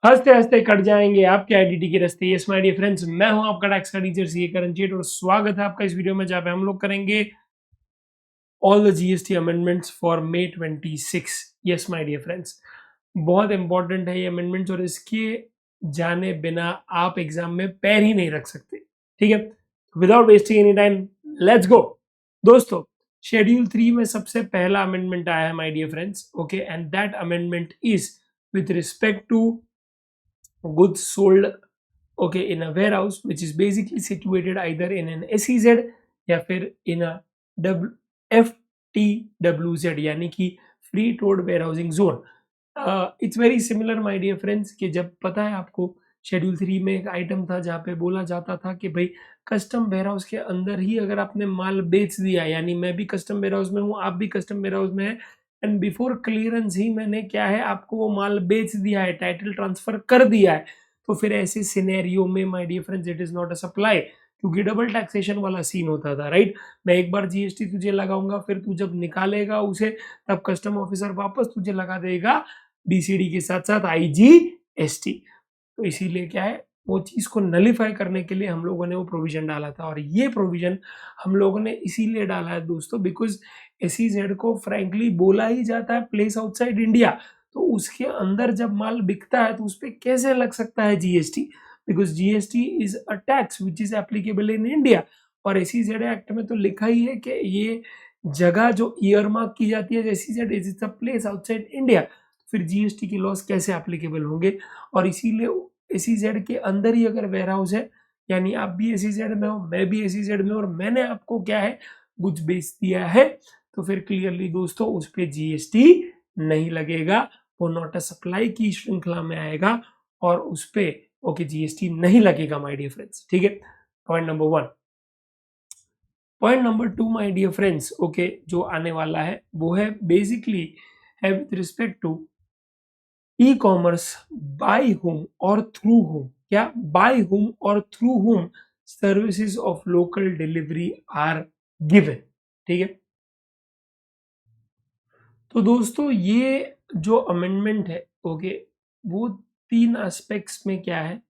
हंसते हंसते कट जाएंगे आपके आईडीटी के रास्ते। यस माय डियर फ्रेंड्स, मैं हूं आपका टैक्स का टीचर सीए करणजीत और स्वागत है आपका इस वीडियो में जहाँ पे हम लोग करेंगे all the GST amendments for May 26। Yes my dear friends, बहुत इंपॉर्टेंट है ये अमेंडमेंट्स और इसके जाने बिना आप एग्जाम में पैर ही नहीं रख सकते। ठीक है, without wasting any time let's go. दोस्तों, शेड्यूल 3 में सबसे पहला अमेंडमेंट आया है my dear friends. Okay, and that amendment is with respect to goods sold, okay, in a warehouse which is basically situated either in an SEZ या फिर in a FTWZ यानी कि फ्री टोड warehousing zone. It's very similar my dear friends कि जब पता है आपको शेड्यूल 3 में एक आइटम था जहाँ पे बोला जाता था कि भाई कस्टम वेयरहाउस के अंदर ही अगर आपने माल बेच दिया, यानी मैं भी कस्टम वेयरहाउस में हूँ, आप भी कस्टम वेयरहाउस में है, एंड बिफोर क्लियरेंस ही मैंने क्या है आपको वो माल बेच दिया है, टाइटल ट्रांसफर कर दिया है, तो फिर ऐसे सिनेरियो में my dear friends it is not a supply, क्योंकि डबल टैक्सेशन वाला सीन होता था। राइट, मैं एक बार जीएसटी तुझे लगाऊंगा, फिर तू जब निकालेगा उसे तब कस्टम ऑफिसर वापस तुझे लगा देगा बीसीडी के साथ साथ आईजीएसटी। तो इसीलिए क्या है, वो चीज को नलीफाई करने के लिए हम लोगों ने वो प्रोविजन डाला था, और ये प्रोविजन हम लोगों ने इसीलिए डाला है दोस्तों बिकॉज एसईजेड को फ्रैंकली बोला ही जाता है प्लेस आउटसाइड इंडिया। तो उसके अंदर जब माल बिकता है तो उस पर कैसे लग सकता है GST, because GST is a tax which is applicable in India. और एसईजेड एक्ट में तो लिखा ही है कि ये जगह जो ईयरमार्क की जाती है SEZ is a place outside India, फिर जीएसटी के लॉस कैसे एप्लीकेबल होंगे। और इसीलिए एसईजेड के अंदर ही अगर वेयर हाउस है, यानी आप भी एसईजेड में हो, मैं भी एसईजेड में, और मैंने आपको क्या है कुछ बेच दिया है, तो फिर क्लियरली दोस्तों उस पर जीएसटी नहीं लगेगा, वो नॉट अ सप्लाई की श्रृंखला में आएगा और उस पर ओके जीएसटी नहीं लगेगा माय डियर फ्रेंड्स। ठीक है, point number 1। Point number 2 my dear friends, okay, जो आने वाला है वो है बेसिकली है with respect to e commerce by home और थ्रू होम, क्या बाय होम और through home services of local delivery are given. ठीक है, तो दोस्तों ये जो अमेंडमेंट है, ओके, वो तीन एस्पेक्ट्स में क्या है,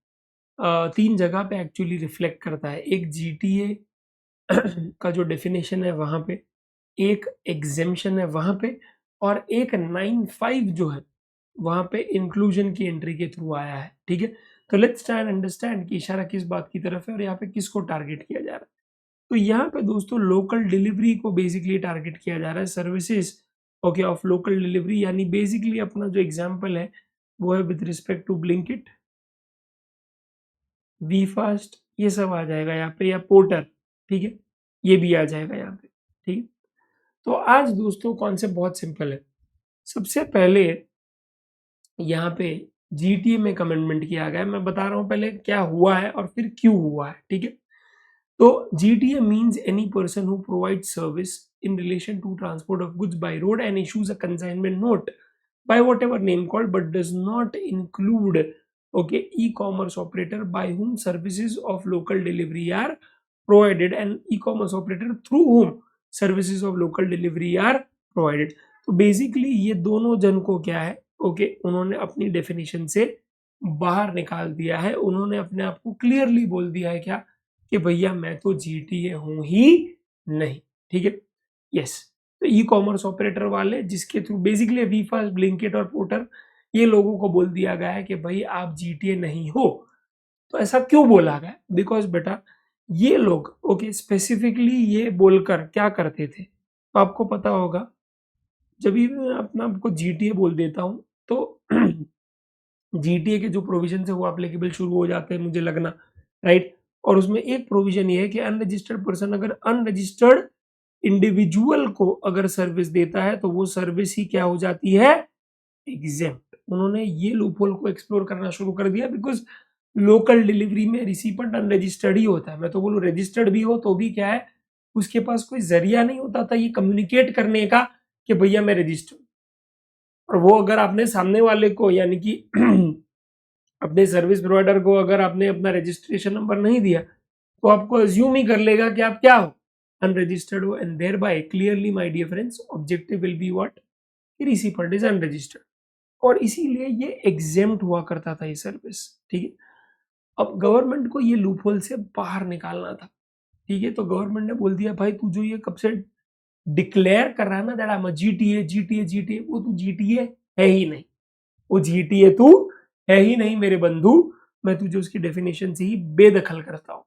तीन जगह पे एक्चुअली रिफ्लेक्ट करता है। एक जीटीए का जो डेफिनेशन है वहां पे, एक एग्जेम्पशन है वहां पे, और एक 95 जो है वहां पे इंक्लूजन की एंट्री के थ्रू आया है। ठीक है, तो लेट्स ट्राई एंड अंडरस्टैंड कि इशारा किस बात की तरफ है और यहाँ पे किसको टारगेट किया जा रहा है। तो यहाँ पे दोस्तों लोकल डिलीवरी को बेसिकली टारगेट किया जा रहा है, services okay of local delivery, यानी बेसिकली अपना जो एग्जांपल है वो है with respect to Blinkit, we fast, ये सब आ जाएगा यहाँ पे, या पोर्टर। ठीक है, ये भी आ जाएगा यहाँ पे। ठीक है, तो आज दोस्तों कॉन्सेप्ट बहुत सिंपल है। सबसे पहले यहाँ पे जीटीए में कमेंटमेंट किया गया है, मैं बता रहा हूँ पहले क्या हुआ है और फिर क्यों हुआ है। ठीक है, तो GTA means any person who provides service in relation to transport of goods by road and issues a consignment note by whatever name called, but does not include okay e-commerce operator by whom services of local delivery are provided and e-commerce operator through whom services of local delivery are provided। तो basically ये दोनों जन को क्या है, okay, उन्होंने अपनी definition से बाहर निकाल दिया है, उन्होंने अपने आप को क्लियरली बोल दिया है क्या कि भैया मैं तो जीटीए हूं ही नहीं। ठीक है, यस, तो ई कॉमर्स ऑपरेटर वाले जिसके through basically we fast, Blinkit और पोर्टर, ये लोगों को बोल दिया गया है कि भाई आप जीटीए नहीं हो। तो ऐसा क्यों बोला गया, बिकॉज बेटा ये लोग ओके स्पेसिफिकली ये बोलकर क्या करते थे, तो आपको पता होगा जब भी मैं अपना आपको जीटीए बोल देता हूं तो जीटीए के जो प्रोविजन है वो एप्लीकेबल शुरू हो जाते हैं मुझे लगना। राइट, और उसमें एक प्रोविजन ये है कि अनरजिस्टर्ड पर्सन अगर अनरजिस्टर्ड इंडिविजुअल को अगर सर्विस देता है तो वो सर्विस ही क्या हो जाती है, एग्जेम्प्ट। उन्होंने ये लूपहोल को एक्सप्लोर करना शुरू कर दिया बिकॉज लोकल डिलीवरी में रिसिपेंट अनरजिस्टर्ड ही होता है। मैं तो बोलूँ रजिस्टर्ड भी हो तो भी क्या है, उसके पास कोई जरिया नहीं होता था ये कम्युनिकेट करने का कि भैया मैं रजिस्टर्ड। और वो अगर आपने सामने वाले को यानी कि अपने सर्विस प्रोवाइडर को अगर आपने अपना रजिस्ट्रेशन नंबर नहीं दिया तो आपको अज्यूम ही कर लेगा कि आप क्या हो, अनरजिस्टर्ड हो, and thereby clearly my dear friends objective will be what, recipient is unregistered. और इसीलिए ये एग्जेम्प्ट हुआ करता था ये सर्विस, ठीक है। अब गवर्नमेंट को ये लूपहोल से बाहर निकालना था, ठीक है। तो गवर्नमेंट ने बोल दिया भाई तू जो ये कब से डिक्लेयर कर रहा है ना that I am GTA GTA GTA, वो तू जीटीए है ही नहीं, वो जीटीए तू है ही नहीं मेरे बंधु। मैं तुझे उसकी डेफिनेशन से ही बेदखल करता हूँ,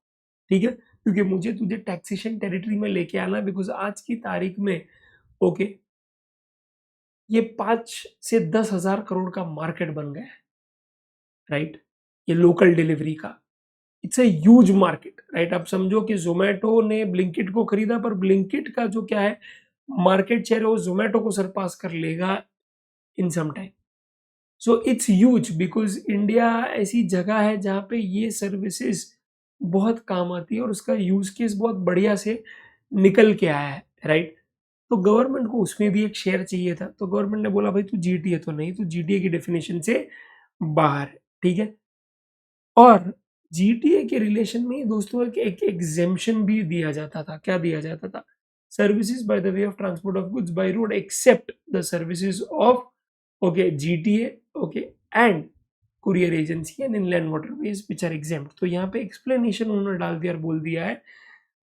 ठीक है। क्योंकि मुझे तुझे टैक्सेशन टेरिटरी में लेके आना, बिकॉज आज की तारीख में ओके ये 5 से 10 हजार करोड़ का मार्केट बन गया है, राइट। ये लोकल डिलीवरी का it's a huge market, right. आप समझो कि जोमेटो ने ब्लिंकिट को खरीदा, पर ब्लिंकिट का जो क्या है मार्केट शेयर है वो जोमेटो को सरपास कर लेगा in some time. So it's huge because India ऐसी जगह है जहाँ पे ये सर्विसेज बहुत काम आती है और उसका यूज केस बहुत बढ़िया से निकल के आया है, राइट। तो गवर्नमेंट को उसमें भी एक शेयर चाहिए था, तो गवर्नमेंट ने बोला भाई तू जीटीए तो नहीं, तू जीटीए की डेफिनेशन से बाहर है, ठीक है। और जीटीए के रिलेशन में दोस्तों एक एग्जेम्पशन भी दिया जाता था। क्या दिया जाता था? Services by the way of transport of goods by road except the services of okay GTA okay and courier agency and inland waterways which are exempt. तो यहाँ पे एक्सप्लेनेशन उन्होंने डाल दिया और बोल दिया है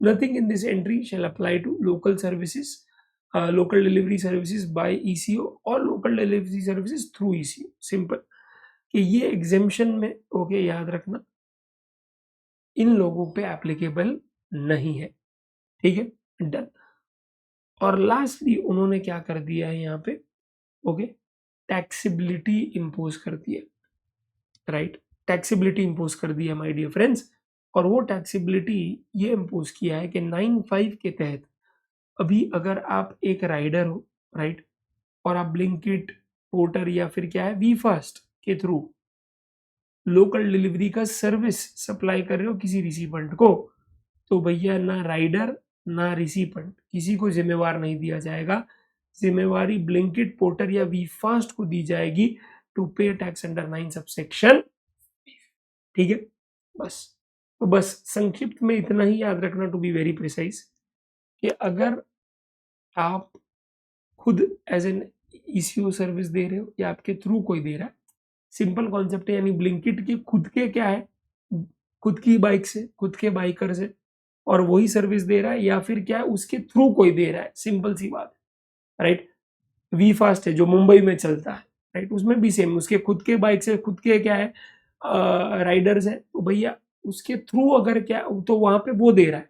nothing in this entry shall apply to local services, local delivery services by ECO और local delivery services through ECO. Simple कि ये एग्जेम्पशन में ओके याद रखना इन लोगों पे एप्लीकेबल नहीं है, ठीक है, डन। और लास्टली उन्होंने क्या कर दिया है यहाँ पे ओके टैक्सिबिलिटी इंपोज कर दिया, राइट। टैक्सिबिलिटी इंपोज कर दिया माय डियर फ्रेंड्स। और वो टैक्सिबिलिटी ये इंपोज किया है कि 9(5) के तहत अभी अगर आप एक राइडर हो, राइट, और आप ब्लिंकिट पोर्टर या फिर क्या है वी फास्ट के थ्रू लोकल डिलीवरी का सर्विस सप्लाई कर रहे हो किसी रिसिपेंट को, तो भैया ना राइडर ना रिसिपेंट किसी को जिम्मेवार नहीं दिया जाएगा। जिम्मेवारी ब्लिंकिट पोर्टर या वी फास्ट को दी जाएगी टू पे टैक्स अंडर 9 सबसेक्शन, ठीक है। बस तो बस संक्षिप्त में इतना ही याद रखना टू बी वेरी प्रिसाइज कि अगर आप खुद एज एन ईसीओ सर्विस दे रहे हो या आपके थ्रू कोई दे रहा है, सिंपल कॉन्सेप्ट है। यानी ब्लिंकिट के खुद के क्या है खुद की बाइक से खुद के बाइकर से और वही सर्विस दे रहा है, या फिर क्या है उसके थ्रू कोई दे रहा है, सिंपल सी बात है, राइट। वी फास्ट है जो मुंबई में चलता है, राइट, उसमें भी सेम उसके खुद के बाइक से खुद के क्या है राइडर्स है, तो भैया उसके थ्रू अगर क्या तो वहां पे वो दे रहा है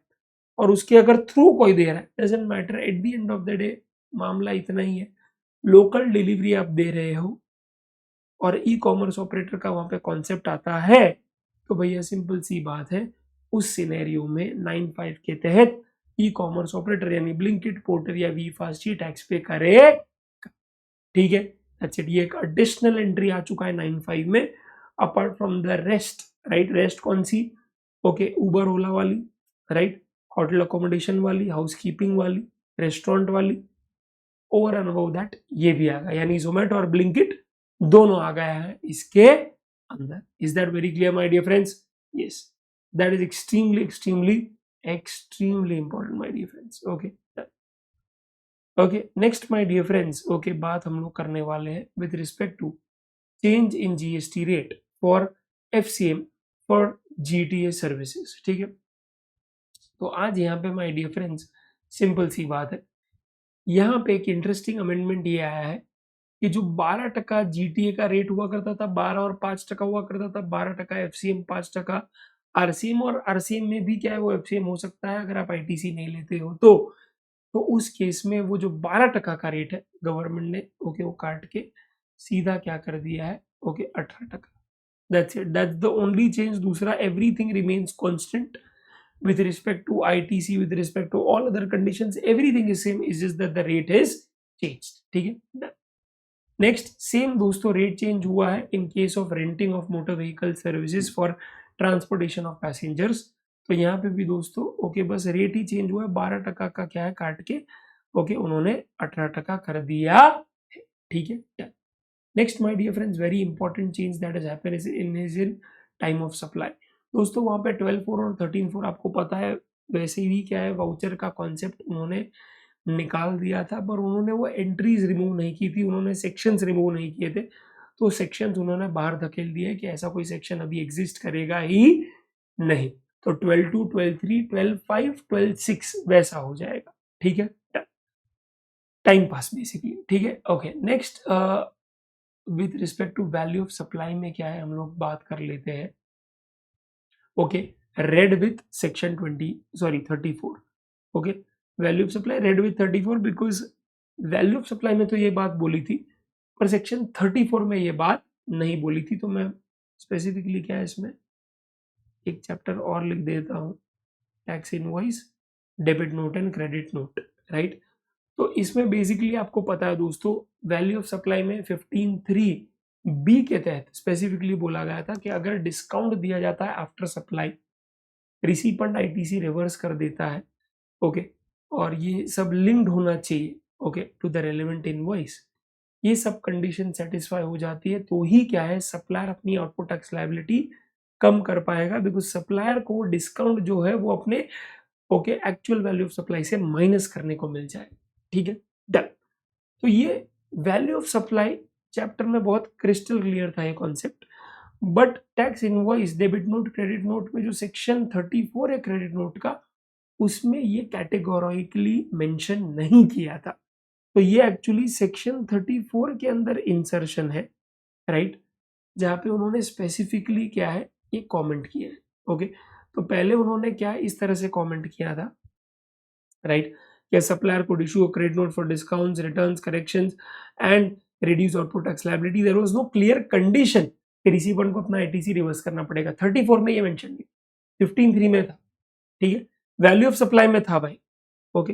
और उसके अगर थ्रू कोई दे रहा है doesn't matter, at the end of the day मामला इतना ही है। लोकल डिलीवरी आप दे रहे हो और ई कॉमर्स ऑपरेटर का वहां पे कॉन्सेप्ट आता है, तो भैया सिंपल सी बात है उस सिनेरियो में 9(5) के तहत ई कॉमर्स ऑपरेटर यानी ब्लिंकिट पोर्टर या वी फास्ट ही टैक्स पे करे, ठीक है। That's it. ये एक एडिशनल एंट्री आ चुका है 9(5) में apart from the rest, right. Rest कौन सी? ओके उबर ओला वाली, राइट, होटल अकोमोडेशन वाली, हाउसकीपिंग वाली, रेस्टोरेंट वाली, ओवर एंड अबव दैट ये भी आ गया, यानी जोमेटो और ब्लिंकिट दोनों आ गया है इसके अंदर। Is that very clear my dear friends? Yes, that is extremely extremely extremely important my dear friends. Okay okay next my dear friends, okay बात हम लोग करने वाले हैं with respect to change in GST rate for FCM for GTA services, ठीक है। तो आज यहाँ पे माय डियर फ्रेंड्स सिंपल सी बात है, यहाँ पे एक इंटरेस्टिंग अमेंडमेंट ये आया है कि जो 12% जीटीए का रेट हुआ करता था, 12 और 5% हुआ करता था, 12% एफसीएम, 5% आरसीएम, और आरसीएम में भी क्या है वो एफसीएम हो सकता है अगर आप आईटीसी नहीं लेते हो तो उस केस में वो जो 12% का रेट है गवर्नमेंट ने ओके वो काट के सीधा क्या कर दिया है okay 18%। That's it, that's the only change. दूसरा everything remains constant with respect to ITC, with respect to all other conditions, everything is same, is just that the rate is changed, ठीक है। नेक्स्ट सेम दोस्तों rate change हुआ है इन case of renting of motor vehicle services for transportation of passengers. तो यहाँ पे भी दोस्तों ओके बस रेट ही चेंज हुआ है, 12% का क्या है काट के ओके उन्होंने 18% कर दिया है, ठीक है। Next my dear friends very important change that is happen in time of supply. दोस्तों वहाँ पे 12(4) और 13(4) आपको पता है वैसे ही क्या है वाउचर का कॉन्सेप्ट उन्होंने निकाल दिया था, पर उन्होंने वो एंट्रीज रिमूव नहीं की थी, उन्होंने सेक्शंस रिमूव नहीं किए थे। तो सेक्शंस उन्होंने बाहर धकेल दिए कि ऐसा कोई सेक्शन अभी एग्जिस्ट करेगा ही नहीं। तो 12(2), 12(3), 12(5), 12(6) वैसा हो जाएगा। ठीक है, टाइम पास बेसिकली। ठीक है, okay. Next with respect to value of supply में क्या है हम लोग बात कर लेते हैं। Okay, red with section 34। Okay, value of supply red with 34 because value of supply में तो ये बात बोली थी, पर सेक्शन 34 में ये बात नहीं बोली थी। तो मैं स्पेसिफिकली क्या है इसमें एक चैप्टर और लिख देता हूँ, tax invoice, debit note and credit note, right. तो इसमें बेसिकली आपको पता है दोस्तों, वैल्यू ऑफ सप्लाई में 15(3) बी के तहत स्पेसिफिकली बोला गया था कि अगर डिस्काउंट दिया जाता है after supply, recipient ITC reverse कर देता है, ओके, और ये सब लिंक्ड होना चाहिए, okay, to the relevant invoice. ये सब कंडीशन सेटिस्फाई हो जाती है तो ही क्या है सप्लायर अपनी आउटपुट टैक्स लायबिलिटी कम कर पाएगा, बिकॉज सप्लायर को डिस्काउंट जो है वो अपने okay actual value of supply से माइनस करने को मिल जाए। ठीक है, डन। तो ये वैल्यू ऑफ सप्लाई चैप्टर में बहुत क्रिस्टल क्लियर था ये concept, but tax invoice, debit note, credit note में जो सेक्शन 34 है क्रेडिट नोट का, उसमें ये कैटेगोरिकली मेंशन नहीं किया था। तो ये एक्चुअली सेक्शन 34 के अंदर इंसर्शन है, राइट, जहाँ पे उन्होंने स्पेसिफिकली क्या है ये कमेंट किया है। ओके, तो पहले उन्होंने क्या इस तरह से कमेंट किया था, राइट, कि supplier could issue a credit note for discounts, returns, corrections and reduce output tax liability. There was no clear condition कि रिसीवेंट को अपना आईटीसी रिवर्स करना पड़ेगा। 34 में ये मेंशन नहीं, 15(3) में था। ठीक है, वैल्यू ऑफ सप्लाई में था भाई, ओके,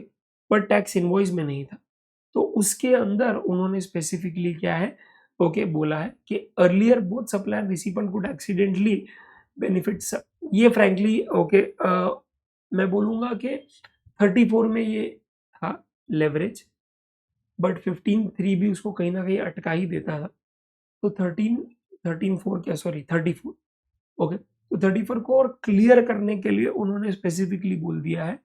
पर टैक्स इनवॉइस में नहीं था। तो उसके अंदर उन्होंने स्पेसिफिकली क्या है ओके बोला है कि earlier both supplier रिसीवेंट could accidentally benefit. ये फ्रैंकली ओके मैं बोलूंगा कि 34 में ये था लेवरेज, बट 15(3) भी उसको कहीं ना कहीं अटका ही देता था। तो 34 ओके, तो 34 को और क्लियर करने के लिए उन्होंने स्पेसिफिकली बोल दिया है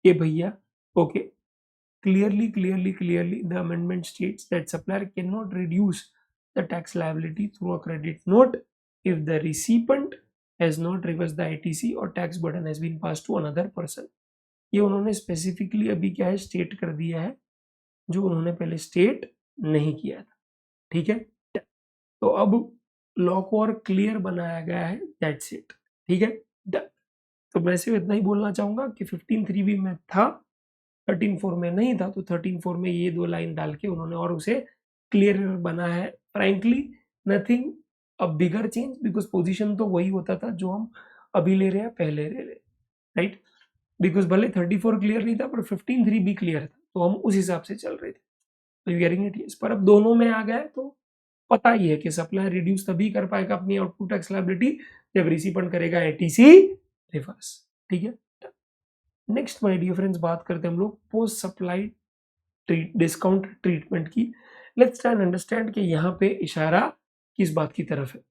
कि भैया okay, clearly the amendment states that supplier cannot reduce the tax liability through a credit note if the recipient has not reversed the ITC or tax burden has been passed to another person। ये उन्होंने specifically अभी क्या है state कर दिया है, जो उन्होंने पहले स्टेट नहीं किया था। ठीक है, तो अब लॉ को और क्लियर बनाया गया है, दैट्स इट। ठीक है, डन। तो मैं सिर्फ इतना ही बोलना चाहूंगा कि 15(3) भी में था, 13(4) में नहीं था। तो 13(4) में ये 2 लाइन डाल के उन्होंने और उसे क्लियर बना है। Frankly nothing a bigger change, because position तो वही होता था जो हम अभी ले रहे हैं, पहले ले रहे, राइट। बिकॉज भले 34 क्लियर नहीं था पर 15(3) भी क्लियर था, तो हम उस हिसाब से चल रहे थे। तो यू गेटिंग इट? यस। पर अब दोनों में आ गया है तो पता ही है कि सप्लायर रिड्यूस तभी कर पाएगा अपनी आउटपुट टैक्स लायबिलिटी जब रिसीवेंट करेगा एटीसी रिवर्स। ठीक है, नेक्स्ट माय डियर फ्रेंड्स बात करते हैं हम लोग पोस्ट सप्लाई डिस्काउंट ट्रीटमेंट की। लेट्स ट्राई एंड अंडरस्टैंड कि यहाँ पे इशारा किस बात की तरफ है।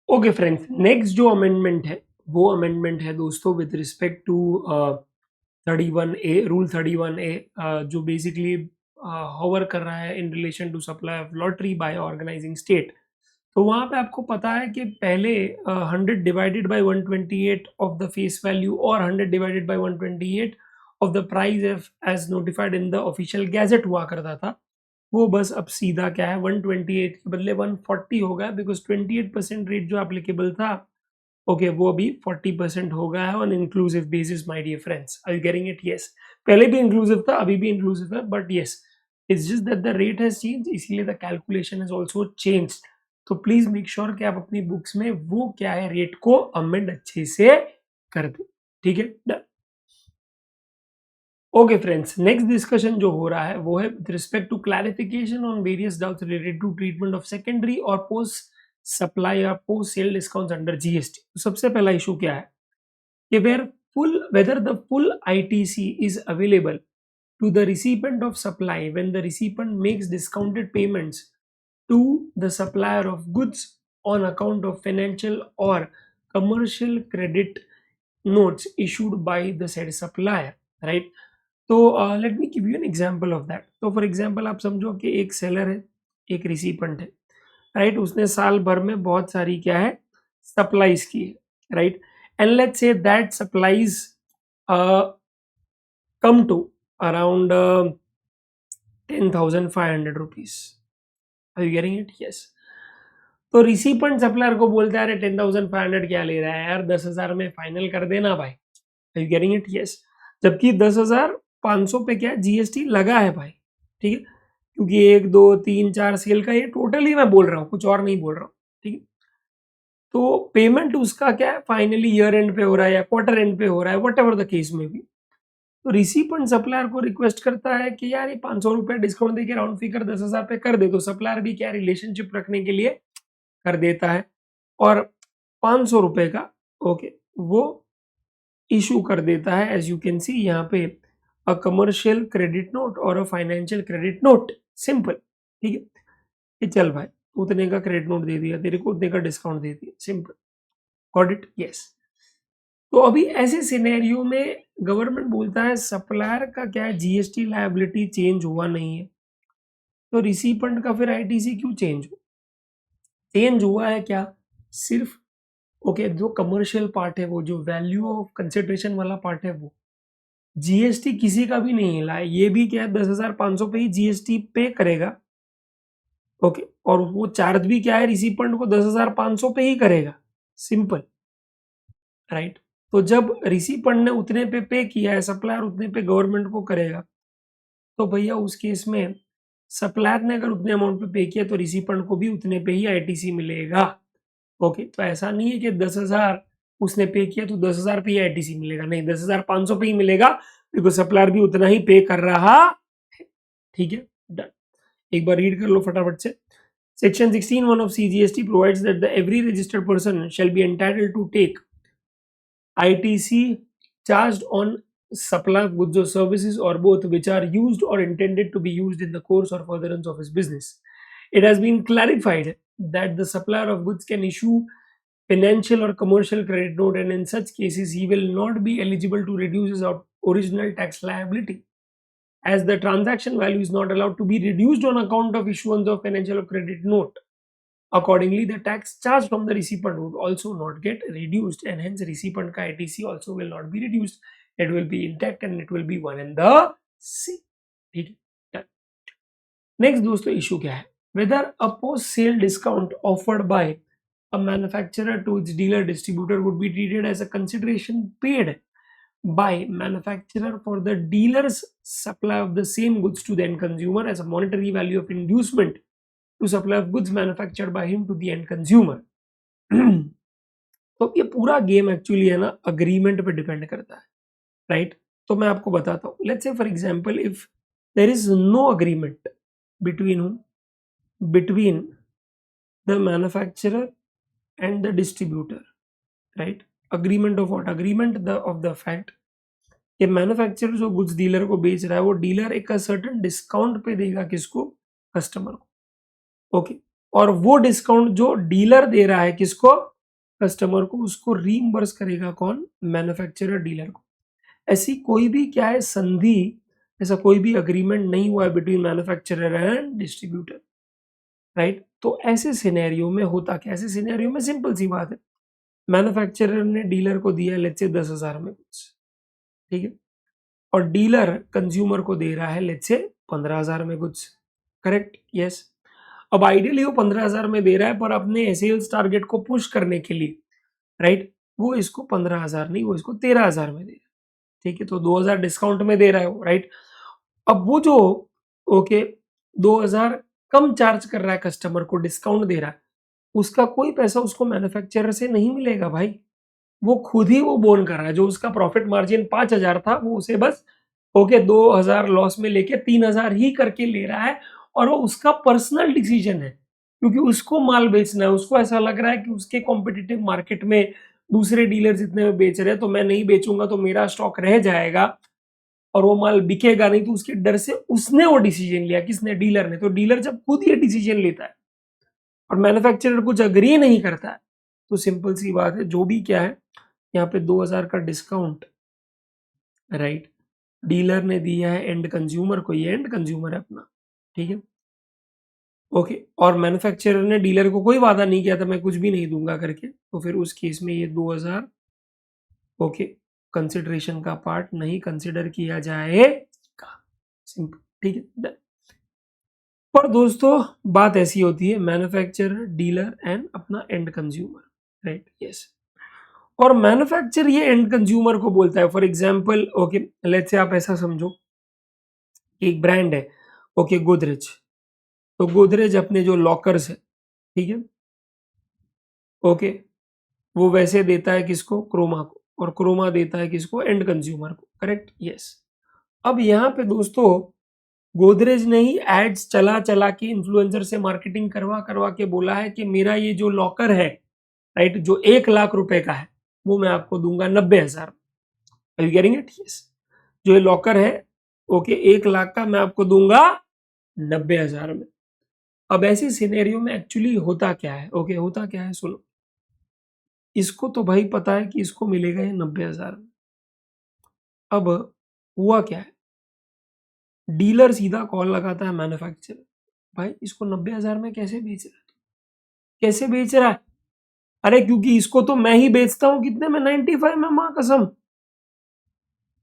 ओके फ्रेंड्स, नेक्स्ट जो अमेंडमेंट है वो अमेंडमेंट है दोस्तों with respect to 31A, rule 31A, जो बेसिकली होवर कर रहा है in relation to supply of lottery by organizing state. तो वहां पे आपको पता है कि पहले 100 divided by 128 of the face value और 100 divided by 128 of the price as notified in the official gazette हुआ करता था। वो बस अब सीधा क्या है 128 के बदले 140 हो गया, बिकॉज 28% रेट जो एप्लीकेबल था ओके वो अभी 40% हो गया है on inclusive basis my dear friends. Are you getting it? Yes, पहले भी इंक्लूसिव था, अभी भी इंक्लूसिव है, but yes it's just that the rate has change, इसीलिए the calculation has also changed. तो प्लीज मेक श्योर कि आप अपनी बुक्स में वो क्या है रेट को अमेंड अच्छे से कर दें। ठीक है, done. Okay friends, next discussion जो हो रहा है वो है with respect to clarification on various doubts related to treatment of secondary और पोस्ट सप्लाई या post sale discounts under GST. तो सबसे पहला इशू क्या है कि whether the full ITC is available to the recipient of supply when the recipient makes discounted payments to the supplier of goods on account of financial or commercial credit notes issued by the said supplier, right? तो let me give you an example of that. तो for example आप समझो कि एक seller है, एक recipient है, right? उसने साल भर में बहुत सारी क्या है सप्लाईज की है, right? And let's say that supplies come to around 10,500 rupees. Are you getting it? Yes. तो रिसिपेंट सप्लायर को बोलता है अरे 10,500 क्या ले रहा है यार, 10,000 में फाइनल कर देना भाई। Are you getting it? Yes. जबकि 10,500 पे क्या जीएसटी लगा है भाई, ठीक है? क्योंकि 1 2 3 4 सेल का ये टोटल ही मैं बोल रहा हूँ, कुछ और नहीं बोल रहा हूँ, ठीक है? तो पेमेंट उसका क्या है फाइनली ईयर एंड पे हो रहा है या क्वार्टर एंड पे हो रहा है, वट एवर द केस में भी। तो रिसिपेंट सप्लायर को रिक्वेस्ट करता है कि यार ये 500 रुपये डिस्काउंट देके राउंड फिगर 10,000 पे कर दे। तो सप्लायर भी क्या रिलेशनशिप रखने के लिए कर देता है और 500 रुपये का ओके वो इशू कर देता है। एज यू कैन सी यहाँ पे अ कमर्शियल क्रेडिट नोट और a financial credit note, simple, ठीक है? कि चल भाई उतने का क्रेडिट नोट दे दिया तेरे को, उतने का डिस्काउंट दे दिया, सिंपल, गॉट इट? यस। तो अभी ऐसे सिनेरियो में गवर्नमेंट बोलता है सप्लायर का क्या है जीएसटी लायबिलिटी चेंज हुआ नहीं है, तो रिसिपेंट का फिर आईटीसी क्यों चेंज हो? चेंज हुआ है क्या सिर्फ ओके जो कमर्शियल पार्ट है, वो जो वैल्यू ऑफ कंसिडरेशन वाला पार्ट है, वो जीएसटी किसी का भी नहीं हिला है। ये भी क्या है 10,500 पे ही जीएसटी पे करेगा, ओके, और वो चार्ज भी क्या है रिसिपेंट को 10,500 पे ही करेगा, सिंपल, राइट? तो जब रिसिपेंट ने उतने पे किया है, सप्लायर उतने पे गवर्नमेंट को करेगा, तो भैया उस केस में सप्लायर ने अगर उतने अमाउंट पे किया तो रिसिपेंट को भी उतने पे ही आईटीसी मिलेगा, ओके? तो ऐसा नहीं है कि 10,000 उसने पे किया तो 10,000 पे ही आईटीसी मिलेगा, नहीं, 10,500 पे ही मिलेगा, बिकॉज सप्लायर भी उतना ही पे कर रहा है, ठीक है? डन। एक बार रीड कर लो फटाफट से। Section 16(1) of CGST provides that every registered person shall be entitled to take ITC charged on supply of goods or services or both which are used or intended to be used in the course or furtherance of his business. It has been clarified that the supplier of goods can issue financial or commercial credit note, and in such cases he will not be eligible to reduce his original tax liability, as the transaction value is not allowed to be reduced on account of issuance of financial or credit note. Accordingly, the tax charged from the recipient would also not get reduced, and hence recipient ka ITC also will not be reduced. It will be intact and it will be one and the same. ठीक है? Next दोस्तों issue क्या है, whether a post sale discount offered by a manufacturer to its dealer distributor would be treated as a consideration paid by manufacturer for the dealer's supply of the same goods to the end consumer as a monetary value of inducement to supply of goods manufactured by him to the end consumer. तो ये पूरा game actually है ना agreement पे depend करता है, right? तो मैं आपको बताता हूँ। Let's say for example if there is no agreement between the manufacturer and the distributor, right? Agreement of what? Agreement of the fact कि मैन्युफैक्चरर जो गुड्स डीलर को बेच रहा है वो डीलर एक सर्टेन डिस्काउंट पे देगा किसको? कस्टमर को, ओके? और वो डिस्काउंट जो डीलर दे रहा है किसको? कस्टमर को, उसको रीइंबर्स करेगा कौन? मैन्युफैक्चरर डीलर को। ऐसी कोई भी क्या है संधि, ऐसा कोई भी अग्रीमेंट नहीं हुआ है between manufacturer and distributor, right? तो ऐसे सिनेरियो में होता क्या? ऐसे सिनेरियो में सिंपल सी बात है, मैन्युफैक्चरर ने डीलर को दिया लेट्स से 10,000 में कुछ, ठीक है? और डीलर कंज्यूमर को दे रहा है लेट्स से 15,000 में कुछ, करेक्ट? यस। अब आइडियली वो 15,000 में दे रहा है पर अपने सेल्स टारगेट को पुश करने के लिए, राइट, वो इसको 15,000 नहीं, वो इसको 13,000 में दे रहा है, ठीक है? तो 2,000 डिस्काउंट में दे रहा है वो, राइट? अब वो जो ओके 2,000 कम चार्ज कर रहा है कस्टमर को, डिस्काउंट दे रहा है, उसका कोई पैसा उसको मैन्युफैक्चरर से नहीं मिलेगा भाई, वो खुद ही वो बोन कर रहा है। जो उसका प्रॉफिट मार्जिन 5,000 था वो उसे बस ओके 2000 लॉस में लेके 3000 ही करके ले रहा है, और वो उसका पर्सनल डिसीजन है, क्योंकि उसको माल बेचना है, उसको ऐसा लग रहा है कि उसके कॉम्पिटिटिव मार्केट में दूसरे डीलर्स इतने में बेच रहे हैं तो मैं नहीं बेचूंगा तो मेरा स्टॉक रह जाएगा और वो माल बिकेगा नहीं, तो उसके डर से उसने वो डिसीजन लिया। किसने? डीलर ने। तो डीलर जब खुद ये डिसीजन लेता है और मैन्युफैक्चरर कुछ अग्री नहीं करता है, तो सिंपल सी बात है, जो भी क्या है यहाँ पे 2000 का डिस्काउंट, राइट, डीलर ने दिया है एंड कंज्यूमर को, ये एंड कंज्यूमर है अपना, ठीक है, ओके। और मैन्युफैक्चरर ने डीलर को कोई वादा नहीं किया था मैं कुछ भी नहीं दूंगा करके, तो फिर उस केस में ये 2000 ओके कंसिडरेशन का पार्ट नहीं कंसिडर किया जाएगा। सिंपल, ठीक है, done। पर दोस्तों बात ऐसी होती है, मैन्युफैक्चरर, डीलर एंड अपना एंड कंज्यूमर, राइट, यस। और मैन्युफैक्चर ये एंड कंज्यूमर को बोलता है। For example okay, let's say आप ऐसा समझो, एक ब्रांड है ओके गोदरेज, तो गोदरेज अपने जो लॉकर्स है, ठीक है, ओके, वो वैसे देता है किसको? क्रोमा को, और क्रोमा देता है किसको? एंड कंज्यूमर को, करेक्ट, यस। अब यहाँ पे दोस्तों गोदरेज ने ही एड्स चला चला के इन्फ्लुएंसर से मार्केटिंग करवा करवा के बोला है कि मेरा ये जो लॉकर है, राइट, जो 1 लाख रुपए का है, वो मैं आपको दूंगा 90,000। Are you getting it? Yes. जो ये लॉकर है ओके 1 लाख का, मैं आपको दूंगा 90,000 में। अब ऐसी सिनेरियो में एक्चुअली होता क्या है? ओके होता क्या है, सुनो। इसको तो भाई पता है कि इसको मिलेगा ये 90,000 में। अब हुआ क्या है, डीलर सीधा कॉल लगाता है मैन्युफैक्चरर, भाई इसको 90,000 में कैसे बेच रहा है? कैसे बेच रहा है? अरे क्योंकि इसको तो मैं ही बेचता हूं कितने में? 95 में, मां कसम।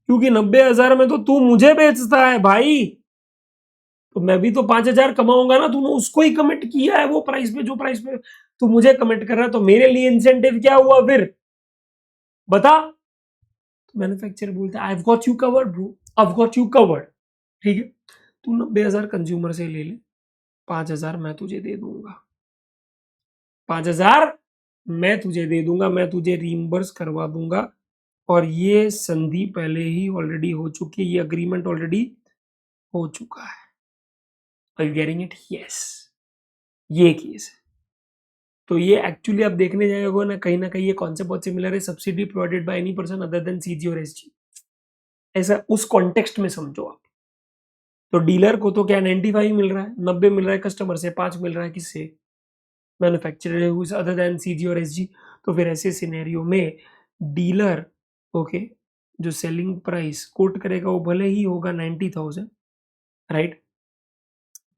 क्योंकि 90,000 में तो तू मुझे बेचता है भाई, तो मैं भी तो 5,000 कमाऊंगा ना। तूने उसको ही कमिट किया है वो प्राइस पे, जो प्राइस पे तू मुझे कमिट कर रहा है, तो मेरे लिए इंसेंटिव क्या हुआ फिर? बता। तो मैन्युफैक्चरर बोलता है I have got you covered bro, I have got you covered, ठीक है, तू 90,000 कंज्यूमर से ले ले, 5,000 मैं तुझे दे दूंगा, 5,000 मैं तुझे दे दूंगा, मैं तुझे रीइंबर्स करवा दूंगा। और ये संधि पहले ही ऑलरेडी हो चुकी है, ये अग्रीमेंट ऑलरेडी हो चुका है। Are you getting it? Yes, ये केस है। तो ये एक्चुअली आप देखने जाएगा ना कहीं ये कॉन्सेप्ट बहुत सिमिलर है, subsidy provided by any person other than CG और एसजी, ऐसा उस कॉन्टेक्स्ट में समझो आप। तो डीलर को तो क्या 95 मिल रहा है, 90 मिल रहा है कस्टमर से, 5 मिल रहा है किससे? Manufacturer who is other than CG और एसजी। तो फिर ऐसे सिनेरियो में डीलर ओके जो सेलिंग प्राइस कोट करेगा वो भले ही होगा 90,000, राइट,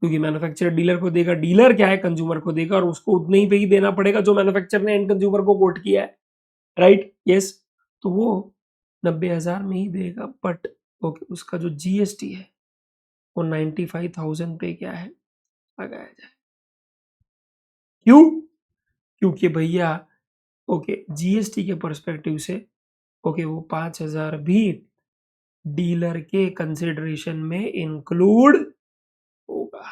क्योंकि मैन्युफैक्चरर डीलर को देगा, डीलर क्या है कंज्यूमर को देगा, और उसको उतने ही पे ही देना पड़ेगा जो मैन्युफैक्चरर ने एंड कंज्यूमर को कोट किया है, राइट, यस। तो वो 90,000 में ही देगा, बट ओके उसका जो जीएसटी है वो 95,000 पे क्या है, लगाया जाए। क्यों? क्योंकि भैया ओके जीएसटी के परस्पेक्टिव से ओके वो 5,000 भी डीलर के कंसिडरेशन में इंक्लूड होगा,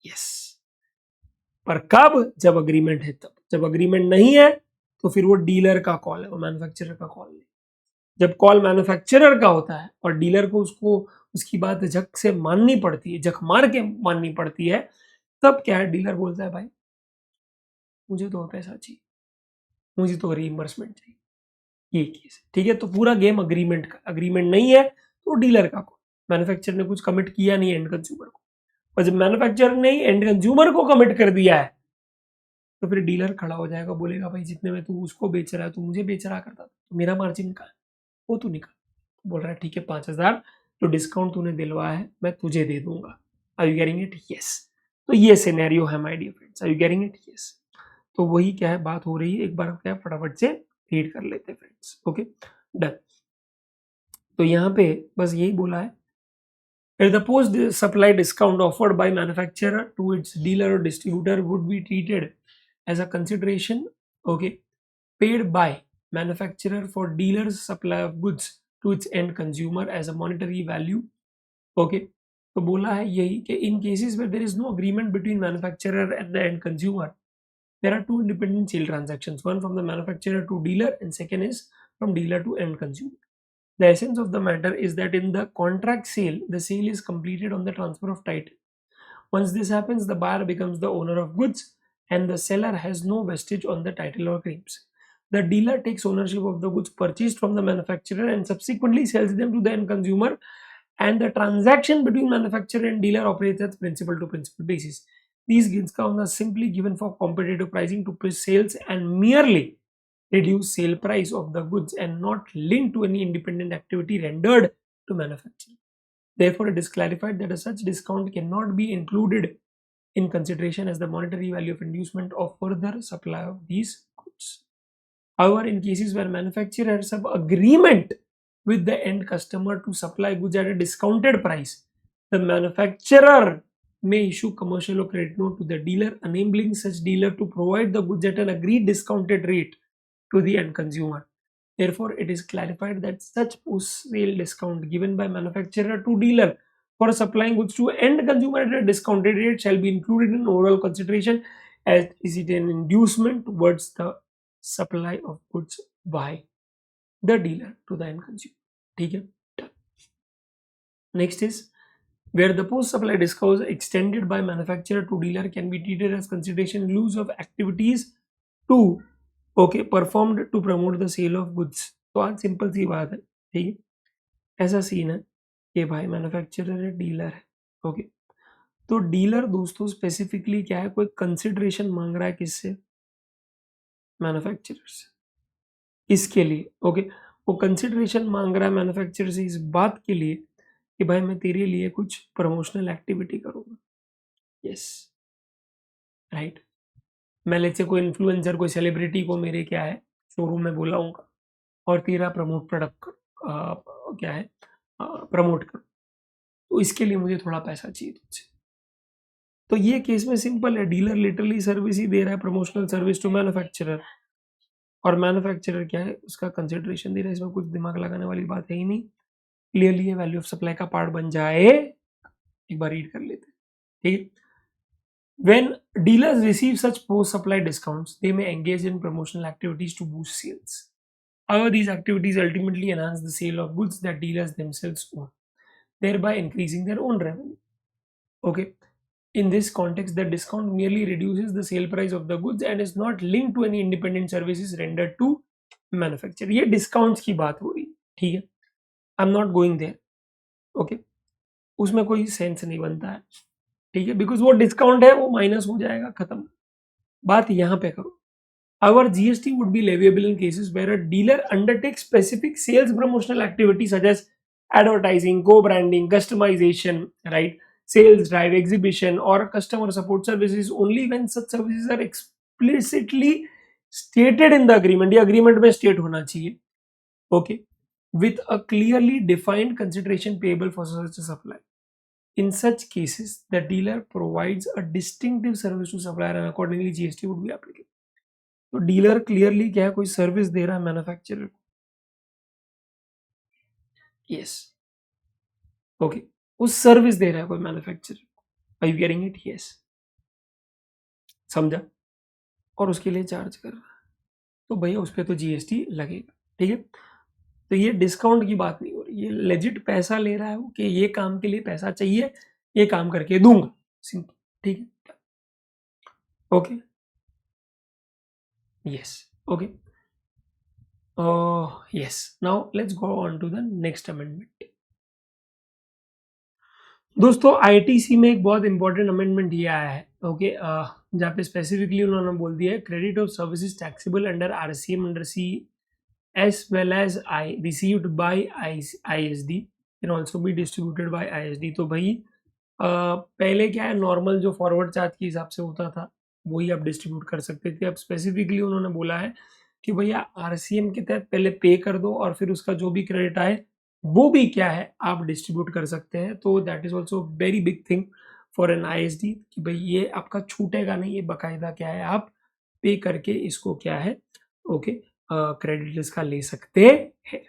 यस। पर कब? जब अग्रीमेंट है तब। जब अग्रीमेंट नहीं है तो फिर वो डीलर का कॉल है, वो मैन्युफैक्चरर का कॉल नहीं। जब कॉल मैन्युफैक्चरर का होता है और डीलर को उसको उसकी बात झक से माननी पड़ती है, झक मार के माननी पड़ती है, तब क्या है, डीलर बोलता है भाई मुझे तो पैसा चाहिए, मुझे तो रीइंबर्समेंट चाहिए, ये केस है, ठीक है। तो पूरा गेम अग्रीमेंट का, अग्रीमेंट नहीं है तो डीलर का कॉल, मैन्युफैक्चरर ने कुछ कमिट किया नहीं एंड कंज्यूमर को। और जब मैन्युफैक्चरर ने एंड कंज्यूमर को कमिट कर दिया है तो फिर डीलर खड़ा हो जाएगा, बोलेगा भाई जितने में तू उसको बेच रहा है, तू मुझे बेच रहा करता था, तो मेरा मार्जिन कहाँ है? वो तू निकाल। बोल रहा है ठीक है 5,000 जो डिस्काउंट तूने दिलवाया है मैं तुझे दे दूंगा। Are you getting it? Yes. तो ये सिनेरियो है my dear friends, are you getting it? Yes. तो वही क्या है बात हो रही है, एक बार क्या फटाफट से रीड कर लेते हैं फ्रेंड्स, ओके डन। तो यहाँ पे बस यही बोला है, if the post supply discount offered by manufacturer to its dealer or distributor would be treated as a consideration okay paid by manufacturer for dealer's supply of goods to its end consumer as a monetary value okay। तो बोला है यही कि in cases where there is no agreement between manufacturer and the end consumer, there are two independent sale transactions, one from the manufacturer to dealer and second is from dealer to end consumer। The essence of the matter is that in the contract sale, the sale is completed on the transfer of title. Once this happens, the buyer becomes the owner of goods and the seller has no vestige on the title or claims. The dealer takes ownership of the goods purchased from the manufacturer and subsequently sells them to the end consumer, and the transaction between manufacturer and dealer operates as principal to principal basis. These discounts are simply given for competitive pricing to push sales and merely reduce sale price of the goods and not linked to any independent activity rendered to manufacturer. Therefore, it is clarified that a such discount cannot be included in consideration as the monetary value of inducement of further supply of these goods. However, in cases where manufacturers have agreement with the end customer to supply goods at a discounted price, the manufacturer may issue commercial or credit note to the dealer, enabling such dealer to provide the goods at an agreed discounted rate to the end consumer. Therefore, it is clarified that such post-sale discount given by manufacturer to dealer for supplying goods to end consumer at a discounted rate shall be included in overall consideration as is it an inducement towards the supply of goods by the dealer to the end consumer. ठीक है? Next is where the post supply discount extended by manufacturer to dealer can be treated as consideration in lieu of activities to performed to promote the sale of goods. तो आज simple सी बात है, ठीक है. ऐसा सीन है कि भाई मैन्युफैक्चरर है, डीलर है. ओके, तो डीलर दोस्तों स्पेसिफिकली क्या है, कोई कंसिडरेशन मांग रहा है किससे, मैन्युफैक्चरर से, इसके लिए. ओके, वो कंसिडरेशन मांग रहा है मैन्युफैक्चरर से इस बात के लिए कि भाई मैं तेरे लिए कुछ प्रमोशनल एक्टिविटी करूंगा. Yes, right. मैं लेट्स से कोई इन्फ्लुएंसर, कोई सेलिब्रिटी को मेरे क्या है शोरूम में बुलाऊंगा और तेरा प्रमोट प्रोडक्ट कर क्या है प्रमोट करूँ, तो इसके लिए मुझे थोड़ा पैसा चाहिए तुझसे. तो ये केस में सिंपल है, डीलर लिटरली सर्विस ही दे रहा है, प्रमोशनल सर्विस टू मैन्युफैक्चरर, और मैन्युफैक्चरर क्या है उसका कंसिडरेशन दे रहा है. इसमें कुछ दिमाग लगाने वाली बात है ही नहीं. क्लियरली ये वैल्यू ऑफ सप्लाई का पार्ट बन जाए. एक बार रीड कर लेते हैं, ठीक है. When dealers receive such post-supply discounts, they may engage in promotional activities to boost sales. However, these activities ultimately enhance the sale of goods that dealers themselves own, thereby increasing their own revenue. Okay. In this context, the discount merely reduces the sale price of the goods and is not linked to any independent services rendered to manufacturer. ये discounts की बात हो रही है, ठीक है. I'm not going there. Okay. उसमें कोई सेंस नहीं बनता है, ठीक है, बिकॉज वो डिस्काउंट है, वो माइनस हो जाएगा, खत्म. बात यहाँ पे करो. However, GST would be leviable in cases where a dealer undertakes specific sales promotional activities such as advertising, co-branding, customization, right, sales drive, exhibition, or customer support services only when such services are explicitly stated in the agreement. ये agreement में state होना चाहिए, okay, with a clearly defined consideration payable for such a supply. In such cases, the dealer provides a distinctive service to supplier and accordingly GST would be applicable. तो dealer clearly क्या है, कोई service दे रहा है manufacturer को. Yes, okay, उस service दे रहा है कोई मैन्युफैक्चरर को. Are you getting it? Yes, समझा. और उसके लिए चार्ज कर रहा है, तो भैया उस पर तो जीएसटी लगेगा, ठीक है. तो ये डिस्काउंट की बात नहीं हो रही, ये लेजिट पैसा ले रहा है वो कि ये काम के लिए पैसा चाहिए, ये काम करके दूंगा, सिंपल, ठीक है. Okay, yes, okay. Yes, now let's go on to the next amendment. दोस्तों आईटीसी में एक बहुत इंपॉर्टेंट अमेंडमेंट ये आया है, ओके, जहाँ पे स्पेसिफिकली उन्होंने बोल दिया है credit of services taxable under RCM under C S well as I received by ISD can also be distributed by ISD. तो भाई पहले क्या है, नॉर्मल जो फॉरवर्ड चार्ज के हिसाब से होता था वही आप डिस्ट्रीब्यूट कर सकते थे. अब स्पेसिफिकली उन्होंने बोला है कि भैया आरसीएम के तहत पहले पे कर दो और फिर उसका जो भी क्रेडिट आए वो भी क्या है आप डिस्ट्रीब्यूट कर सकते हैं. तो that is also very big thing for an ISD कि भाई ये आपका छूटेगा नहीं, ये बकायदा क्या है आप पे करके इसको क्या है ओके क्रेडिट इसका ले सकते हैं.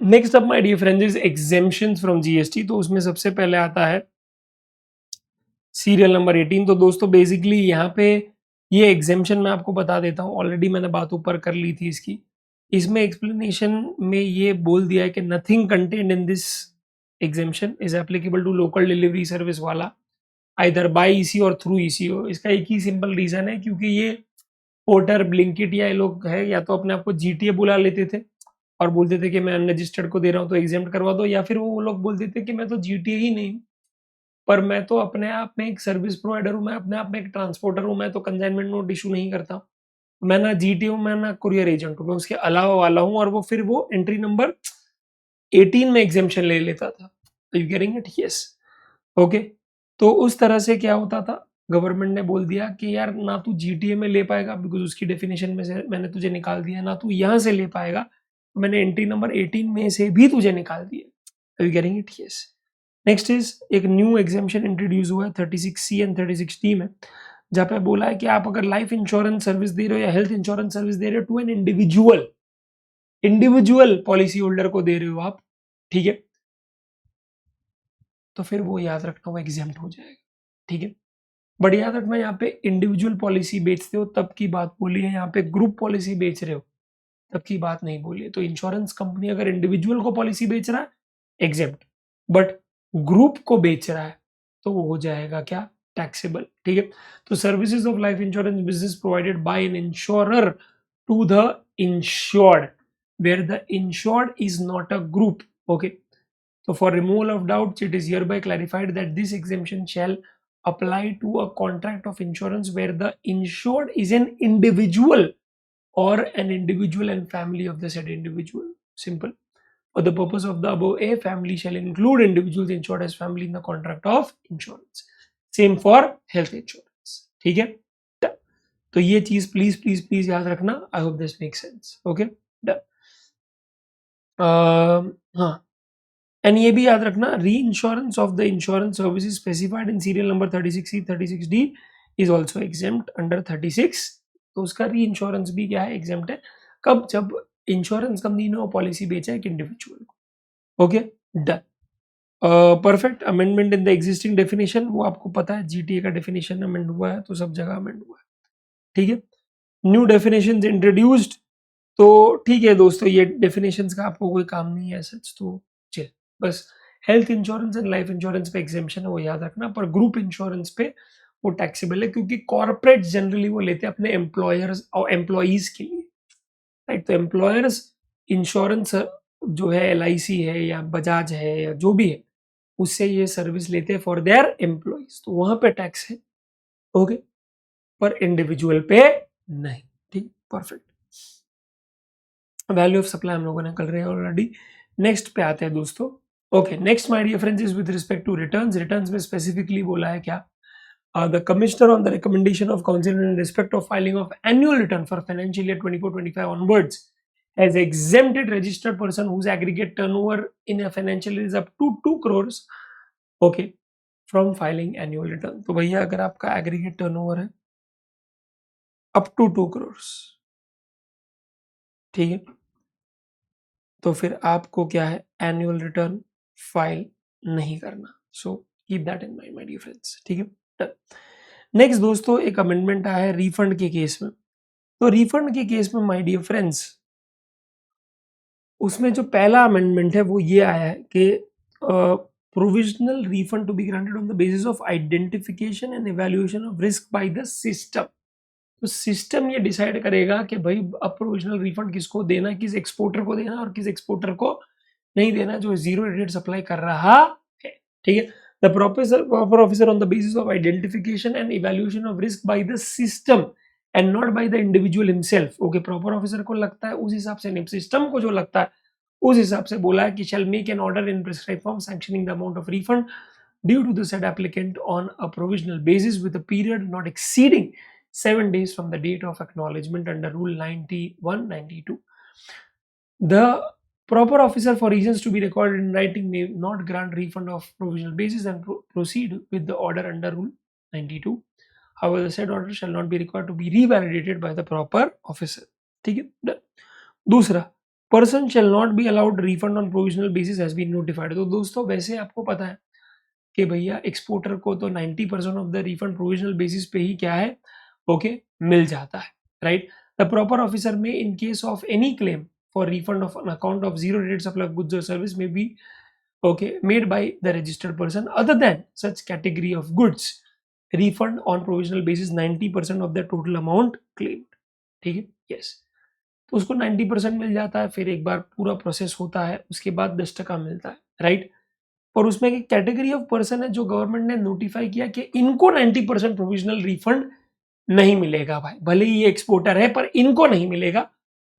Next up my dear friends is exemptions from GST. तो उसमें सबसे पहले आता है सीरियल नंबर 18। तो दोस्तों बेसिकली यहाँ पे ये एग्जेम्पशन मैं आपको बता देता हूँ, ऑलरेडी मैंने बात ऊपर कर ली थी इसकी। इसमें एक्सप्लेनेशन में ये बोल दिया है कि nothing contained in this exemption is applicable to local delivery service वाला either by EC or through ECO. इसका एक ही सिंपल रीजन है, क्योंकि ये पोर्टर, ब्लिंकिट या ये लोग है, या तो अपने आप को जीटीए बुला लेते थे और बोलते थे कि मैं अनरजिस्टर्ड को दे रहा हूँ तो एग्जेम्प्ट करवा दो, या फिर वो लोग बोलते थे कि मैं तो जीटीए ही नहीं हूँ, पर मैं तो अपने आप में एक सर्विस प्रोवाइडर हूँ, मैं अपने आप में एक ट्रांसपोर्टर हूँ, मैं तो कंसाइनमेंट नोट इशू नहीं करता, मैं ना जीटी हूँ, मैं ना कुरियर एजेंट हूँ, मैं उसके अलावा वाला हूँ, और वो फिर वो एंट्री नंबर 18 में एग्जेम्पशन ले लेता था। You getting it? Yes. Okay. तो उस तरह से क्या होता था, गवर्नमेंट ने बोल दिया कि यार ना तू जीटीए में ले पाएगा बिकॉज उसकी डेफिनेशन में से मैंने तुझे निकाल दिया, ना तू यहाँ से ले पाएगा, मैंने एंट्री नंबर 18 में से भी तुझे निकाल दिया। You getting it? Yes. Next is एक न्यू एग्जामेशन इंट्रोड्यूस हुआ है 36C एंड 36D में, जहाँ पे बोला है कि आप अगर लाइफ इंश्योरेंस सर्विस दे रहे हो या हेल्थ इंश्योरेंस सर्विस दे रहे हो to an individual policy holder को दे रहे हो आप, ठीक है, तो फिर वो याद रखना वो एग्जाम्प्ट हो जाएगा, ठीक है। बट याद रखना यहाँ पे इंडिविजुअल पॉलिसी बेचते हो तब की बात बोली है, यहाँ पे ग्रुप पॉलिसी बेच रहे हो तब की बात नहीं बोली है। तो इंश्योरेंस कंपनी अगर इंडिविजुअल को पॉलिसी बेच रहा है एग्जेप्ट, बट ग्रुप को बेच रहा है तो वो हो जाएगा क्या, टैक्सेबल, ठीक है। तो services of life insurance business provided by an insurer to the insured where the insured is not a group, okay. So for removal of doubts, it is hereby clarified that this exemption shall apply to a contract of insurance where the insured is an individual or an individual and family of the said individual. Simple. For the purpose of the above, a family shall include individuals insured as family in the contract of insurance. Same for health insurance. ठीक है? तो ये चीज please please please याद रखना। I hope this make sense. Okay, हाँ, and ये भी याद रखना, री insurance of the insurance services specified in serial number 36C 36D is also exempt under 36। तो उसका री इंश्योरेंस भी क्या है, एग्जेम्प्ट है। कब? जब इंश्योरेंस कंपनी ने वो पॉलिसी बेचा है एक इंडिविजुअल को। Okay, done, perfect. Amendment in the existing definition, वो आपको पता है जीटीए का डेफिनेशन अमेंड हुआ है तो सब जगह अमेंड हुआ है, ठीक है। न्यू डेफिनेशन इंट्रोड्यूस्ड, तो ठीक है दोस्तों, ये डेफिनेशंस का आपको कोई काम नहीं है सच, तो चल बस health insurance and life insurance पे एग्जेम्पशन है वो याद रखना, पर ग्रुप इंश्योरेंस पे वो टैक्सेबल है, क्योंकि कॉर्पोरेट जनरली वो लेते हैं अपने एम्प्लॉयर्स और एम्प्लॉयज के लिए, राइट। तो एम्प्लॉयर्स इंश्योरेंस जो है LIC है या बजाज है या जो भी है, उससे ये सर्विस लेते हैं फॉर देयर एम्प्लॉयज, तो वहां पे टैक्स है, ओके, पर इंडिविजुअल पे नहीं, ठीक, परफेक्ट। वैल्यू ऑफ सप्लाई हम लोगों ने कर रहे हैं ऑलरेडी। नेक्स्ट पे आते हैं दोस्तों। Okay, next my dear friends is with respect to returns. Returns में स्पेसिफिकली बोला है क्या, the commissioner on the recommendation of council in respect of filing of annual return for financial year 24-25 onwards has exempted registered person whose aggregate turnover in a financial year is up to 2 crores, okay, from filing annual return। तो भैया अगर आपका aggregate turnover है up to 2 crores, ठीक है, तो फिर आपको क्या है, एनुअल रिटर्न फाइल नहीं करना। So keep that in mind my dear friends, ठीक है। नेक्स्ट दोस्तों, एक अमेंडमेंट आया है रिफंड के केस में। तो रिफंड के केस में माय डियर फ्रेंड्स, उसमें जो पहला अमेंडमेंट है वो ये आया है कि provisional refund to be granted on the basis of identification and evaluation of risk by the system. तो सिस्टम ये डिसाइड करेगा कि भाई अब प्रोविजनल रिफंड किसको देना, किस एक्सपोर्टर को देना और किस एक्सपोर्टर को नहीं देना जो जीरो रेट सप्लाई कर रहा है, ठीक है। The proper officer on the basis of identification and evaluation of risk by the system and not by the individual himself. Okay, proper officer को लगता है उस हिसाब से नहीं, सिस्टम को जो लगता है उस हिसाब से बोला है कि shall make an order in prescribe form sanctioning the amount of refund due to the said applicant on a provisional basis with a period not exceeding 7 days from the date of acknowledgement under Rule 91-92. The proper officer, for reasons to be recorded in writing, may not grant refund of provisional basis and proceed with the order under Rule 92. However, the said order shall not be required to be revalidated by the proper officer. ठीक है। दूसरा, person shall not be allowed refund on provisional basis has been notified। तो दोस्तों वैसे आपको पता है कि भैया एक्सपोर्टर को तो 90% of the refund provisional basis पे ही क्या है, ओके, मिल जाता है, राइट। द प्रॉपर ऑफिसर में इन case of any claim for refund of an account of zero rated supply of goods or service may be okay made by the registered person other than such category of goods refund on provisional basis 90% of the total amount claimed, ठीक है, yes. तो उसको 90% मिल जाता है, फिर एक बार पूरा process होता है, उसके बाद 10% मिलता है, राइट। और उसमें एक कैटेगरी ऑफ पर्सन है जो गवर्नमेंट ने नोटिफाई किया कि इनको 90% प्रोविजनल रिफंड नहीं मिलेगा भाई, भले ही ये एक्सपोर्टर है पर इनको नहीं मिलेगा।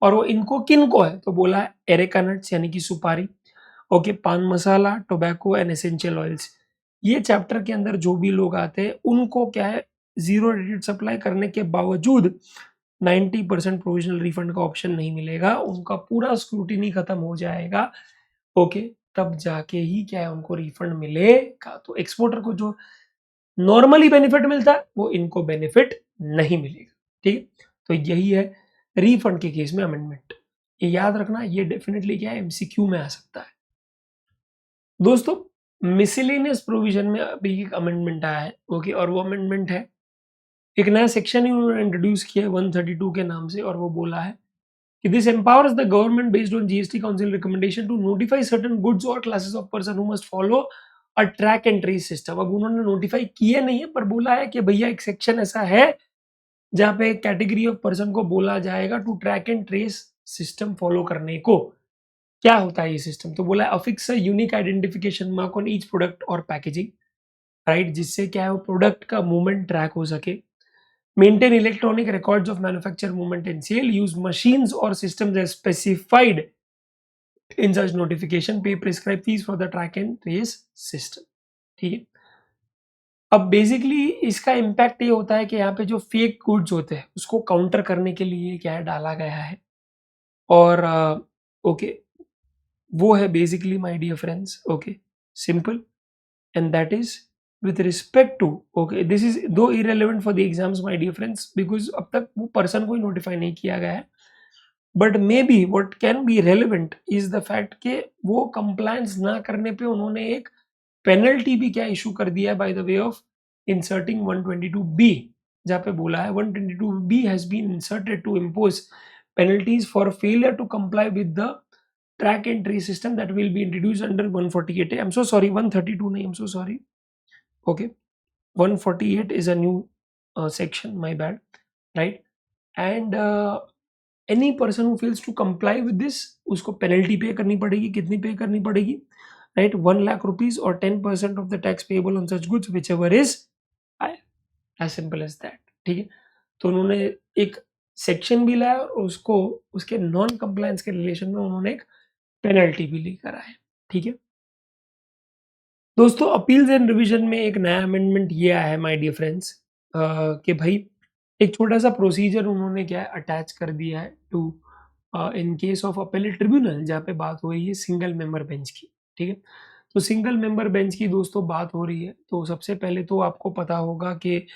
और वो इनको किनको है, तो बोला है एरेका नट्स यानी कि सुपारी, ओके, पान मसाला, टोबैको एंड एसेंशियल ऑयल्स। ये चैप्टर के अंदर जो भी लोग आते हैं उनको क्या है, जीरो रेटेड सप्लाई करने के बावजूद 90% प्रोविजनल रिफंड का ऑप्शन नहीं मिलेगा, उनका पूरा स्क्रूटिनी खत्म हो जाएगा, ओके, तब जाके ही क्या है उनको रिफंड मिलेगा। तो एक्सपोर्टर को जो नॉर्मली बेनिफिट मिलता है वो इनको बेनिफिट नहीं मिलेगा, ठीक है। तो यही है रिफंड के केस में अमेंडमेंट, ये याद रखना, ये डेफिनेटली क्या है एमसीक्यू में आ सकता है। दोस्तों मिसलेनियस प्रोविजन में अभी एक अमेंडमेंट आया है, ओके, और वो अमेंडमेंट है, एक नया सेक्शन ही उन्होंने इंट्रोड्यूस किया है 132 के नाम से, और वो बोला है कि this empowers the government based on GST Council recommendation to notify certain goods or classes of person who must follow a track and trace system। अब उन्होंने नोटिफाई किया नहीं है पर बोला है कि भैया एक सेक्शन ऐसा है जहाँ पे एक कैटेगरी ऑफ पर्सन को बोला जाएगा to track and trace system follow करने को। क्या होता है ये सिस्टम, तो बोला है affix a unique identification mark on each product और पैकेजिंग, राइट, जिससे क्या है वो प्रोडक्ट का मूवमेंट ट्रैक हो सके। Maintain electronic records of manufacture, movement and sale. Use machines or systems as specified in such notification. Pay prescribed fees for the track and trace system, ठीक है। अब बेसिकली इसका इम्पैक्ट ये होता है कि यहाँ पे जो फेक गुड्स होते हैं उसको काउंटर करने के लिए क्या है डाला गया है। और ओके, वो है basically my dear friends, okay, simple, and that is with respect to, okay, this is though irrelevant for the exams my dear friends because अब तक वो पर्सन को ही नोटिफाई नहीं किया गया है, but may be what can be relevant is the fact कि वो कंप्लायंस ना करने पे उन्होंने एक पेनल्टी भी क्या इशू कर दिया है by the way of inserting 122B, जहाँ पे बोला है 122B has been inserted to impose penalties for failure to comply with the track and trace system that will be introduced under 148A. I'm so sorry, 132 nahi, I'm so sorry. Okay, 148 is a new section, my bad, right? And any person who fails to comply with this, उसको penalty pay करनी पड़ेगी, कितनी pay करनी पड़ेगी, right? 1 lakh rupees or 10% of the tax payable on such goods, whichever is higher. As simple as that, ठीक है। तो उन्होंने एक सेक्शन भी लाया और उसको उसके नॉन कंप्लायंस के रिलेशन में उन्होंने एक पेनल्टी भी लेकर आए, ठीक है। दोस्तों अपील्स एंड रिवीजन में एक नया अमेंडमेंट ये आया है माय डियर फ्रेंड्स, कि भाई एक छोटा सा प्रोसीजर उन्होंने क्या है अटैच कर दिया है to in case of appellate tribunal, जहाँ पे बात हो रही है सिंगल मेंबर बेंच की, ठीक है। तो सिंगल मेंबर बेंच की दोस्तों बात हो रही है, तो सबसे पहले तो आपको पता होगा कि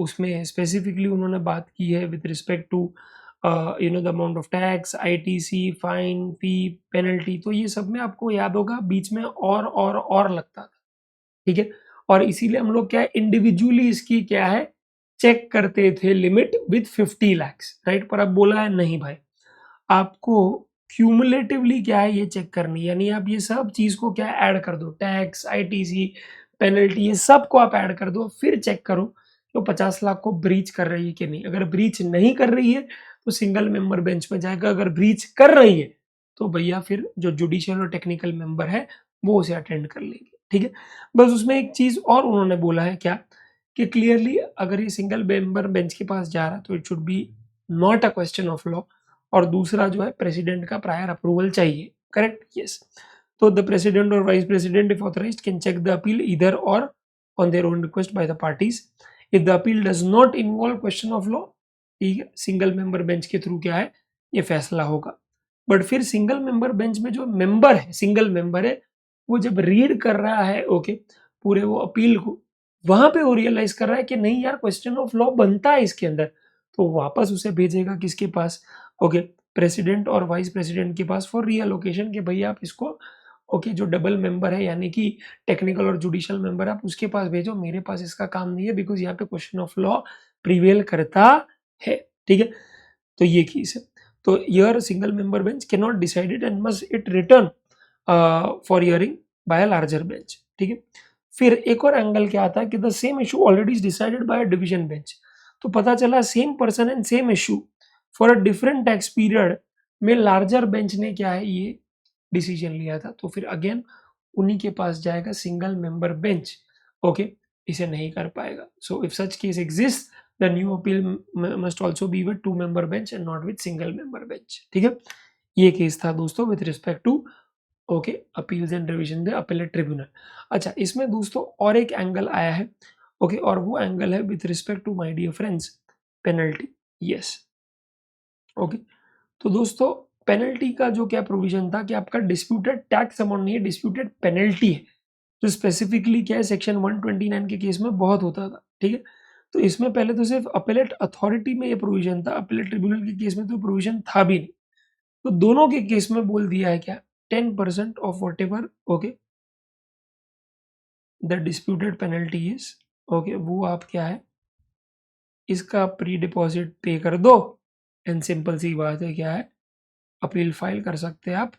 उसमें स्पेसिफिकली उन्होंने बात की है with respect to you know the amount of tax, ITC, fine, fee, penalty. तो ये सब में आपको याद होगा बीच में और लगता था, ठीक है। और इसीलिए हम लोग क्या है इंडिविजुअली इसकी क्या है चेक करते थे लिमिट विद 50 lakhs, राइट। पर अब बोला है नहीं भाई, आपको क्यूमुलेटिवली क्या है ये चेक करनी, यानी आप ये सब चीज़ को क्या ऐड कर दो, टैक्स, आईटीसी, पेनल्टी, ये सब को आप ऐड कर दो, फिर चेक करो तो 50 लाख को ब्रीच कर रही है कि नहीं। अगर ब्रीच नहीं कर रही है तो सिंगल मेंबर बेंच में जाएगा, अगर ब्रीच कर रही है तो भैया फिर जो जुडिशियल और टेक्निकल मेंबर है वो उसे अटेंड कर लेंगे, ठीक है। बस उसमें एक चीज़ और उन्होंने बोला है क्या कि क्लियरली अगर ये सिंगल मेंबर बेंच के पास जा रहा है तो it should be not a question of law, और दूसरा जो है प्रेसिडेंट का प्रायर अप्रूवल चाहिए, करेक्ट, यस। तो द प्रेसिडेंट और vice president if authorized can check the appeal either or on their own request by the parties if the appeal does not involve question of law, ठीक है। Single member bench के through क्या है ये फैसला होगा। But फिर single member bench में जो मेंबर है, सिंगल मेंबर है, वो जब रीड कर रहा है ओके पूरे वो अपील को, वहां पे वो रियलाइज कर रहा है कि नहीं यार क्वेश्चन ऑफ लॉ बनता है इसके अंदर, तो वापस उसे भेजेगा किसके पास, ओके, प्रेसिडेंट और वाइस प्रेसिडेंट के पास फॉर रीअलोकेशन, कि भैया आप इसको ओके, जो डबल मेंबर है यानी कि टेक्निकल और जुडिशियल मेंबर, आप उसके पास भेजो, मेरे पास इसका काम नहीं है, बिकॉज यहाँ पे क्वेश्चन ऑफ लॉ प्रिवेल करता है, ठीक है। तो ये केस है। तो here single member bench can not decided and must it return for hearing by a larger bench, ठीक है। फिर एक और एंगल क्या आता है कि the same issue already is decided by a division bench. तो पता चला same person and same issue for a different tax period में लार्जर बेंच ने क्या है ये डिसीजन लिया था, तो फिर अगेन उन्हीं के पास जाएगा सिंगल मेंबर बेंच, ओके, इसे नहीं कर पाएगा। So if such case exist the new appeal must also be with 2 member bench and not with single member bench, ठीक है। ये केस था दोस्तों with respect to okay appeals and revision the appellate tribunal. अच्छा, इसमें दोस्तों और एक एंगल आया है, ओके, और वो एंगल है with respect to my dear friends penalty. Yes, okay. तो दोस्तों पेनल्टी का जो क्या प्रोविजन था कि आपका डिस्प्यूटेड टैक्स अमाउंट नहीं है, डिस्प्यूटेड पेनल्टी है, जो स्पेसिफिकली क्या है सेक्शन 129 के केस में बहुत होता था, ठीक है। तो इसमें पहले तो सिर्फ अपीलेट अथॉरिटी में ये प्रोविजन था, अपीलेट ट्रिब्यूनल के केस में तो प्रोविजन था भी नहीं। तो दोनों के केस में बोल दिया है क्या, 10% of what ever okay the disputed penalty is, okay, वो आप क्या है इसका प्री डिपॉजिट पे कर दो, एंड सिंपल सी बात है क्या है अपील फाइल कर सकते हैं आप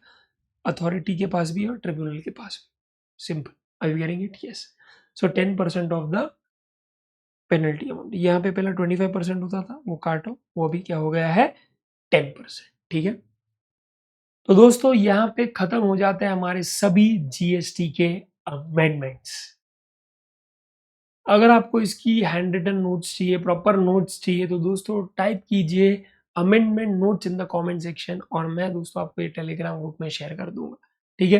अथॉरिटी के पास भी और ट्रिब्यूनल के पास भी, simple. I you getting it? Yes. So 10% of the penalty amount, यहाँ पे पहला 25% होता था, वो काटो, वो भी क्या हो गया है 10%, ठीक है। तो दोस्तों यहाँ पे खत्म हो जाते हैं हमारे सभी जीएसटी के अमेंडमेंट्स। अगर आपको इसकी हैंड रिटन नोट्स चाहिए, प्रॉपर नोट्स चाहिए, तो दोस्तों टाइप कीजिए amendment notes in the comment section, और मैं दोस्तों आपको ये टेलीग्राम ग्रुप में शेयर कर दूंगा, ठीक है।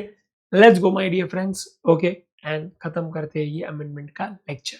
Let's go my dear friends, okay, and खत्म करते हैं ये अमेंडमेंट का लेक्चर।